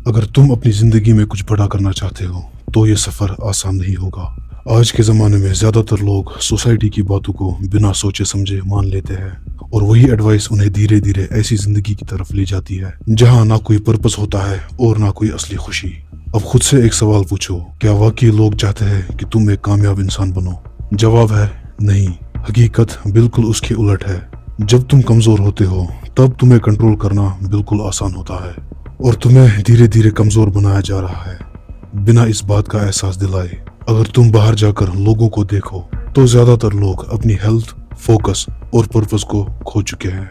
اگر تم اپنی زندگی میں کچھ بڑا کرنا چاہتے ہو تو یہ سفر آسان نہیں ہوگا۔ آج کے زمانے میں زیادہ تر لوگ سوسائٹی کی باتوں کو بنا سوچے سمجھے مان لیتے ہیں، اور وہی ایڈوائس انہیں دھیرے دھیرے ایسی زندگی کی طرف لے جاتی ہے جہاں نہ کوئی پرپس ہوتا ہے اور نہ کوئی اصلی خوشی۔ اب خود سے ایک سوال پوچھو، کیا واقعی لوگ چاہتے ہیں کہ تم ایک کامیاب انسان بنو؟ جواب ہے نہیں، حقیقت بالکل اس کے الٹ ہے۔ جب تم کمزور ہوتے ہو تب تمہیں کنٹرول کرنا بالکل آسان ہوتا ہے، اور تمہیں دھیرے دھیرے کمزور بنایا جا رہا ہے بنا اس بات کا احساس دلائے۔ اگر تم باہر جا کر لوگوں کو دیکھو تو زیادہ تر لوگ اپنی ہیلتھ، فوکس اور پرپس کو کھو چکے ہیں۔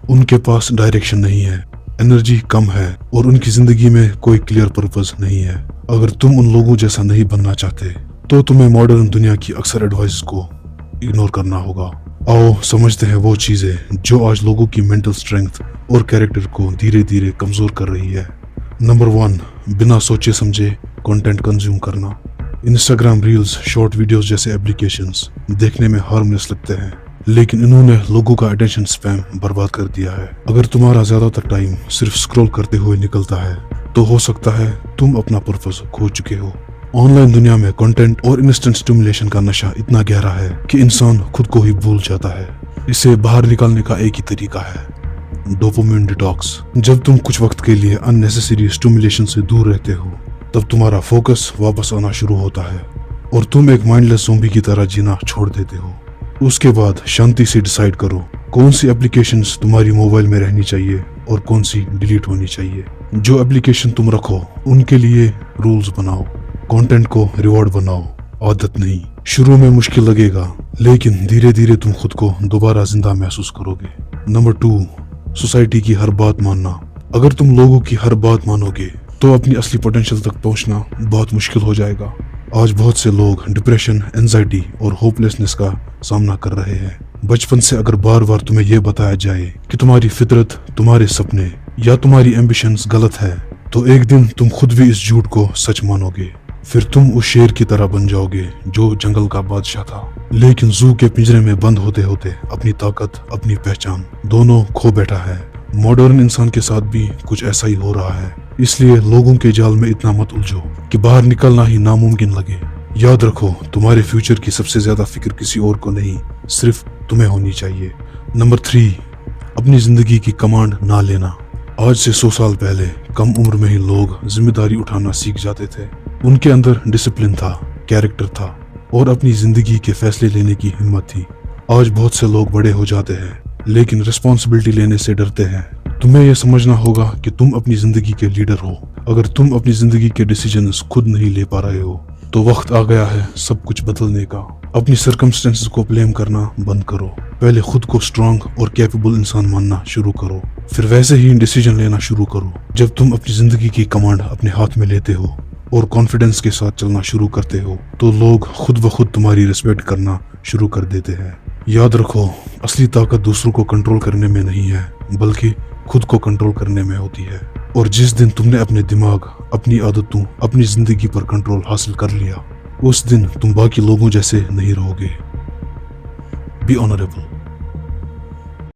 ان کے پاس ڈائریکشن نہیں ہے، انرجی کم ہے، اور ان کی زندگی میں کوئی کلیئر پرپس نہیں ہے۔ اگر تم ان لوگوں جیسا نہیں بننا چاہتے تو تمہیں ماڈرن دنیا کی اکثر ایڈوائس کو اگنور کرنا ہوگا۔ آؤ سمجھتے ہیں وہ چیزیں جو آج لوگوں کی مینٹل اسٹرینگتھ اور کیریکٹر کو دھیرے دھیرے کمزور کر رہی ہے۔ نمبر 1، بنا سوچے سمجھے کنٹینٹ کنزیوم کرنا۔ انسٹاگرام ریلز، شارٹ ویڈیوز جیسے ایپلیکیشنز دیکھنے میں ہارملیس لگتے ہیں، لیکن انہوں نے لوگوں کا اٹینشن اسپیم برباد کر دیا ہے۔ اگر تمہارا زیادہ تر ٹائم صرف سکرول کرتے ہوئے نکلتا ہے تو ہو سکتا ہے تم اپنا پرپس کھو چکے ہو۔ آن لائن دنیا میں کنٹینٹ اور انسٹنٹ سٹیمولیشن کا نشہ اتنا گہرا ہے کہ انسان خود کو ہی بھول جاتا ہے۔ اسے باہر نکالنے کا ایک ہی طریقہ ہے، ڈوپامین ڈیٹاکس۔ جب تم کچھ وقت کے لیے ان نیسیسری سٹیمولیشن سے دور رہتے ہو تب تمہارا فوکس واپس آنا شروع ہوتا ہے اور تم ایک مائنڈ لیس زومبی کی طرح جینا چھوڑ دیتے ہو۔ اس کے بعد شانتی سے ڈیسائیڈ کرو کون سی اپلیکیشنز تمہاری موبائل میں رہنی چاہیے اور کون سی ڈیلیٹ ہونی چاہیے۔ جو اپلیکیشن تم رکھو ان کے لیے رولز بناؤ، کنٹینٹ کو ریوارڈ بناؤ، عادت نہیں۔ شروع میں مشکل لگے گا لیکن دھیرے دھیرے تم خود کو دوبارہ زندہ محسوس کرو گے۔ نمبر 2، سوسائٹی کی ہر بات ماننا۔ اگر تم لوگوں کی ہر بات مانو گے تو اپنی اصلی پوٹینشیل تک پہنچنا بہت مشکل ہو جائے گا۔ آج بہت سے لوگ ڈپریشن، اینزائٹی اور ہوپلیسنس کا سامنا کر رہے ہیں۔ بچپن سے اگر بار بار تمہیں یہ بتایا جائے کہ تمہاری فطرت، تمہارے سپنے یا تمہاری ایمبیشنز غلط ہے تو ایک دن تم خود بھی اس جھوٹ کو سچ مانو گے۔ پھر تم اس شیر کی طرح بن جاؤ گے جو جنگل کا بادشاہ تھا لیکن زو کے پنجرے میں بند ہوتے ہوتے اپنی طاقت، اپنی پہچان دونوں کھو بیٹھا ہے۔ ماڈرن انسان کے ساتھ بھی کچھ ایسا ہی ہو رہا ہے، اس لیے لوگوں کے جال میں اتنا مت الجھو کہ باہر نکلنا ہی ناممکن لگے۔ یاد رکھو، تمہارے فیوچر کی سب سے زیادہ فکر کسی اور کو نہیں، صرف تمہیں ہونی چاہیے۔ نمبر 3، اپنی زندگی کی کمانڈ نہ لینا۔ آج سے 100 سال پہلے کم عمر میں ہی لوگ ذمہ داری اٹھانا سیکھ جاتے تھے۔ ان کے اندر ڈسپلن تھا، کیریکٹر تھا اور اپنی زندگی کے فیصلے لینے کی ہمت تھی۔ آج بہت سے لوگ بڑے ہو جاتے ہیں لیکن رسپانسبلٹی لینے سے ڈرتے ہیں۔ تمہیں یہ سمجھنا ہوگا کہ تم اپنی زندگی کے لیڈر ہو۔ اگر تم اپنی زندگی کے ڈیسیجنز خود نہیں لے پا رہے ہو تو وقت آ گیا ہے سب کچھ بدلنے کا۔ اپنی سرکمسٹنسز کو بلیم کرنا بند کرو۔ پہلے خود کو سٹرونگ اور کیپیبل انسان ماننا شروع کرو، پھر ویسے ہی ڈیسیجن لینا شروع کرو۔ جب تم اپنی زندگی کی کمانڈ اپنے ہاتھ میں لیتے ہو اور کانفیڈنس کے ساتھ چلنا شروع کرتے ہو تو لوگ خود بخود تمہاری ریسپیکٹ کرنا شروع کر دیتے ہیں۔ یاد رکھو، اصلی طاقت دوسروں کو کنٹرول کرنے میں نہیں ہے بلکہ خود کو کنٹرول کرنے میں ہوتی ہے، اور جس دن تم نے اپنے دماغ، اپنی عادتوں، اپنی زندگی پر کنٹرول حاصل کر لیا اس دن تم باقی لوگوں جیسے نہیں رہو گے۔ Be honourable.